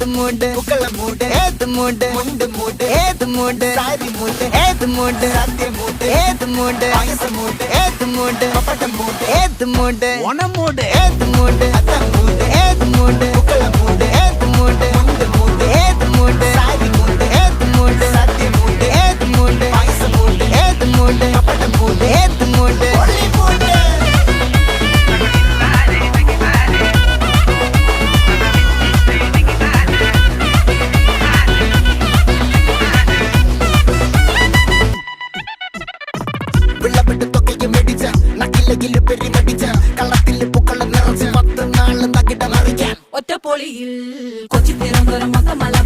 ഏത് മൂട് പുക്കള മൂട് ഏത് മൂട് മുണ്ട് മൂട് ഏത് മൂട് സാരി മൂട് ഏത് മൂട് സദ്യ മൂട് ഏത് മൂട് പായസ മൂട് ഏത് മൂട് പപ്പടം മൂട് ഏത് മൂട് ഓണം മൂട് ഏത് മൂട് അത്തം മൂട് ഏത് മൂട് പുക്കള മൂട് ഏത് മൂട് മുണ്ട് മൂട് ഏത് മൂട് സാരി മൂട് ഏത് മൂട് സദ്യ മൂട് ഏത് മൂട് പായസ മൂട് ഏത് മൂട് പപ്പടം മൂട് ഏത് മൂട് ഒളി മൂട് ഒറ്റപ്പൊളിയിൽ കൊച്ചി തിരുവനന്തപുരം മൊത്തമല